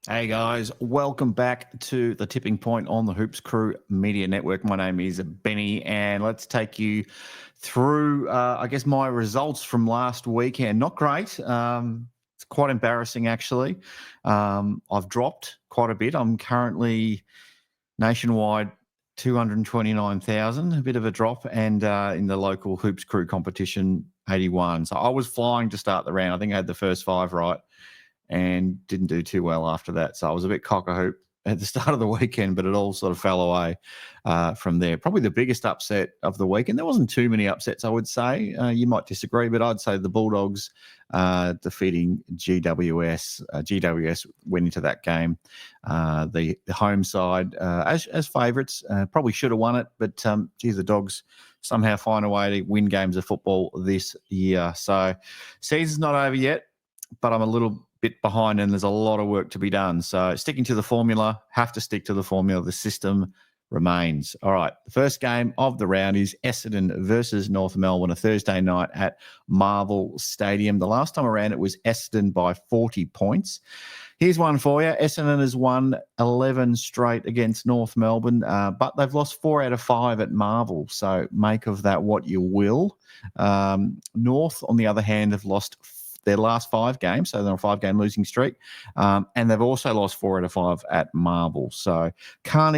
Hey guys, welcome back to the Tipping Point on the Hoops Crew Media Network. My name is Benny, and let's take you through, my results from last weekend. Not great. It's quite embarrassing, actually. I've dropped quite a bit. I'm currently nationwide 229,000, a bit of a drop, and in the local Hoops Crew competition, 81. So I was flying to start the round. I think I had the first five right and didn't do too well after that. So I was a bit cock-a-hoop at the start of the weekend, but it all sort of fell away from there. Probably the biggest upset of the weekend. There wasn't too many upsets, I would say. You might disagree, but I'd say the Bulldogs defeating GWS. GWS went into that game, the home side, as favourites. Probably should have won it, but the Dogs somehow find a way to win games of football this year. So season's not over yet, but I'm a little bit behind and there's a lot of work to be done. So sticking to the formula, have to stick to the formula. The system remains. All right, the first game of the round is Essendon versus North Melbourne, a Thursday night at Marvel Stadium. The last time around it was Essendon by 40 points. Here's one for you. Essendon has won 11 straight against North Melbourne, but they've lost 4 out of 5 at Marvel. So make of that what you will. North, on the other hand, have lost their last 5 games, so they're on a 5-game losing streak, and they've also lost 4 out of 5 at Marvel. So I can't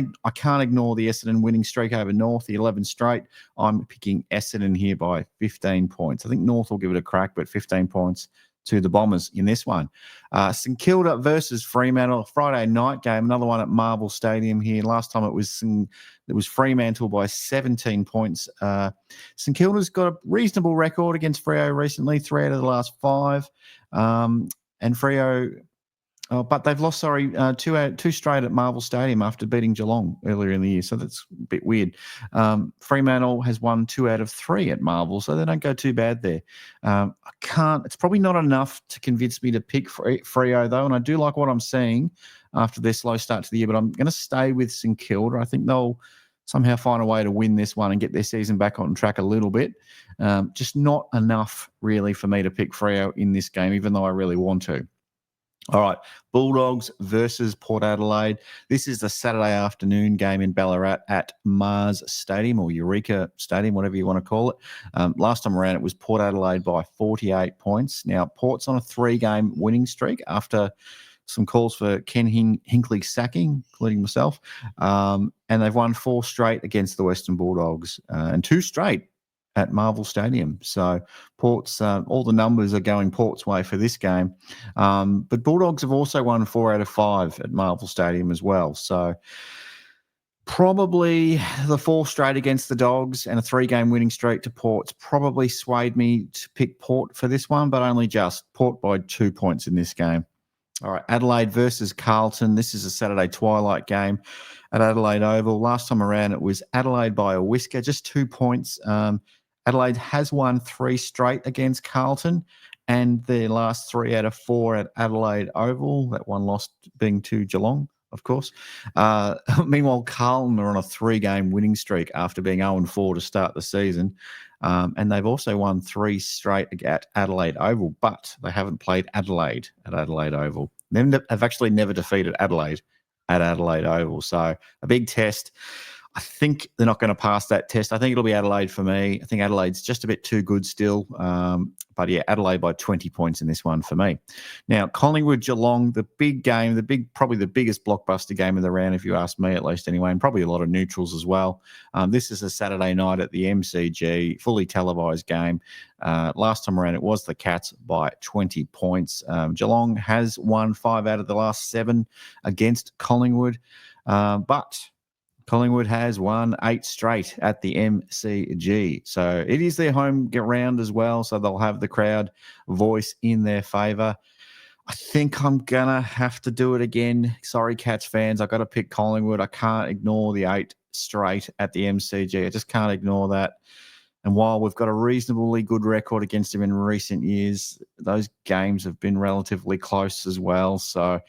ignore the Essendon winning streak over North, the 11 straight. I'm picking Essendon here by 15 points. I think North will give it a crack, but 15 points to the Bombers in this one. St Kilda versus Fremantle, Friday night game, another one at Marvel Stadium here. Last time it was Fremantle by 17 points. St Kilda's got a reasonable record against Freo recently, 3 out of the last 5. And Freo, but they've lost, two straight at Marvel Stadium after beating Geelong earlier in the year. So that's a bit weird. Fremantle has won 2 out of 3 at Marvel, so they don't go too bad there. It's probably not enough to convince me to pick Freo, though, and I do like what I'm seeing after their slow start to the year, but I'm going to stay with St Kilda. I think they'll somehow find a way to win this one and get their season back on track a little bit. Just not enough, really, for me to pick Freo in this game, even though I really want to. All right, Bulldogs versus Port Adelaide. This is the Saturday afternoon game in Ballarat at Mars Stadium, or Eureka Stadium, whatever you want to call it. Last time around, it was Port Adelaide by 48 points. Now, Port's on a 3-game winning streak after some calls for Ken Hinkley sacking, including myself. And they've won 4 straight against the Western Bulldogs and 2 straight at Marvel Stadium. So Port's all the numbers are going Port's way for this game. But Bulldogs have also won 4 out of 5 at Marvel Stadium as well. So probably the 4 straight against the Dogs and a 3-game winning streak to Port's probably swayed me to pick Port for this one, but only just. Port by 2 points in this game. All right, Adelaide versus Carlton. This is a Saturday twilight game at Adelaide Oval. Last time around, it was Adelaide by a whisker, just 2 points. Adelaide has won 3 straight against Carlton, and their last 3 out of 4 at Adelaide Oval. That one lost being to Geelong, of course. Meanwhile, Carlton are on a 3-game winning streak after being 0-4 to start the season. And they've also won 3 straight at Adelaide Oval, but they haven't played Adelaide at Adelaide Oval. They have actually never defeated Adelaide at Adelaide Oval. So a big test. I think they're not going to pass that test. I think it'll be Adelaide for me. I think Adelaide's just a bit too good still. But yeah, Adelaide by 20 points in this one for me. Now, Collingwood, Geelong, the big game, probably the biggest blockbuster game of the round, if you ask me at least anyway, and probably a lot of neutrals as well. This is a Saturday night at the MCG, fully televised game. Last time around, it was the Cats by 20 points. Geelong has won 5 out of the last 7 against Collingwood, but Collingwood has won 8 straight at the MCG. So it is their home round as well, so they'll have the crowd voice in their favour. I think I'm going to have to do it again. Sorry, Cats fans. I've got to pick Collingwood. I can't ignore the 8 straight at the MCG. I just can't ignore that. And while we've got a reasonably good record against them in recent years, those games have been relatively close as well. So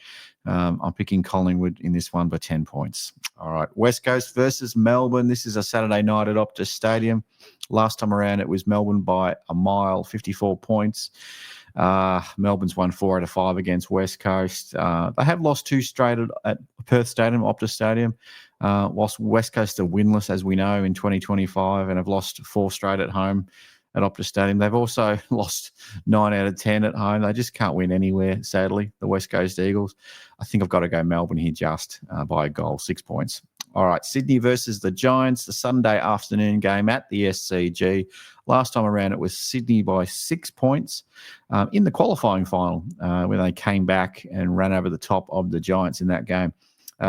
I'm picking Collingwood in this one by 10 points. All right, West Coast versus Melbourne. This is a Saturday night at Optus Stadium. Last time around, it was Melbourne by a mile, 54 points. Melbourne's won 4 out of 5 against West Coast. They have lost 2 straight at Perth Stadium, Optus Stadium, whilst West Coast are winless, as we know, in 2025 and have lost 4 straight at home at Optus Stadium. They've also lost 9 out of 10 at home. They just can't win anywhere, sadly, the West Coast Eagles. I think I've got to go Melbourne here just by a goal, 6 points. All right, Sydney versus the Giants, the Sunday afternoon game at the SCG. Last time around, it was Sydney by 6 points in the qualifying final where they came back and ran over the top of the Giants in that game.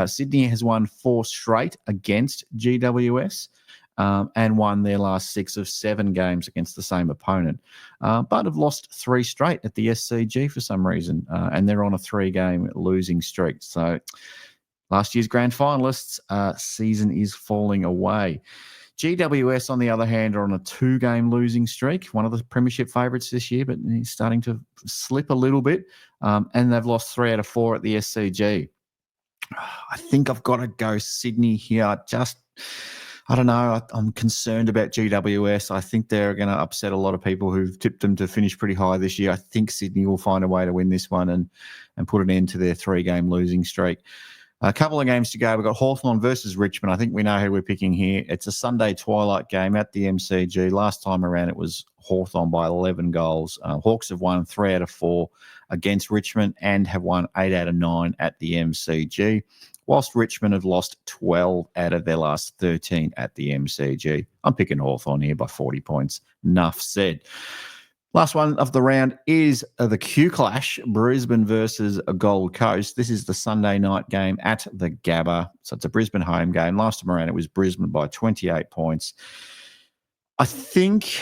Sydney has won 4 straight against GWS and won their last 6 of 7 games against the same opponent, but have lost 3 straight at the SCG for some reason, and they're on a 3-game losing streak. So last year's grand finalists season is falling away. GWS, on the other hand, are on a 2-game losing streak, one of the premiership favourites this year, but he's starting to slip a little bit, and they've lost 3 out of 4 at the SCG. I think I've got to go Sydney here. I don't know. I'm concerned about GWS. I think they're going to upset a lot of people who've tipped them to finish pretty high this year. I think Sydney will find a way to win this one and put an end to their 3-game losing streak. A couple of games to go. We've got Hawthorn versus Richmond. I think we know who we're picking here. It's a Sunday twilight game at the MCG. Last time around, it was Hawthorn by 11 goals. Hawks have won 3 out of 4 against Richmond and have won 8 out of 9 at the MCG, whilst Richmond have lost 12 out of their last 13 at the MCG. I'm picking Hawthorn here by 40 points. Enough said. Last one of the round is the Q Clash, Brisbane versus Gold Coast. This is the Sunday night game at the Gabba. So it's a Brisbane home game. Last time around, it was Brisbane by 28 points. I think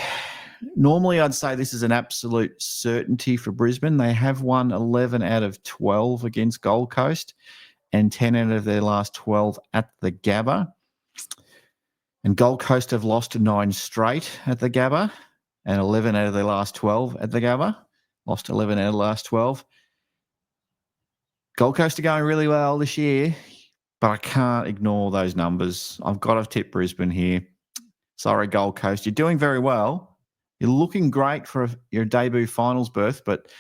normally I'd say this is an absolute certainty for Brisbane. They have won 11 out of 12 against Gold Coast and 10 out of their last 12 at the Gabba. And Gold Coast have lost 9 straight at the Gabba and 11 out of their last 12 at the Gabba. Lost 11 out of the last 12. Gold Coast are going really well this year, but I can't ignore those numbers. I've got to tip Brisbane here. Sorry, Gold Coast. You're doing very well. You're looking great for your debut finals berth, but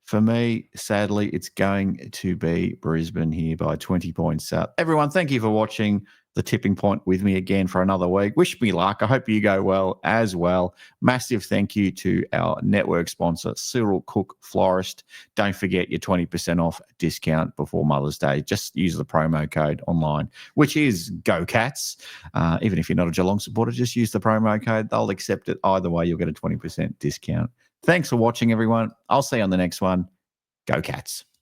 for me, sadly, it's going to be Brisbane here by 20 points. Everyone, thank you for watching The Tipping Point with me again for another week. Wish me luck. I hope you go well as well. Massive thank you to our network sponsor, Cyril Cook Florist. Don't forget your 20% off discount before Mother's Day. Just use the promo code online, which is GoCats. Even if you're not a Geelong supporter, just use the promo code. They'll accept it. Either way, you'll get a 20% discount. Thanks for watching, everyone. I'll see you on the next one. Go Cats.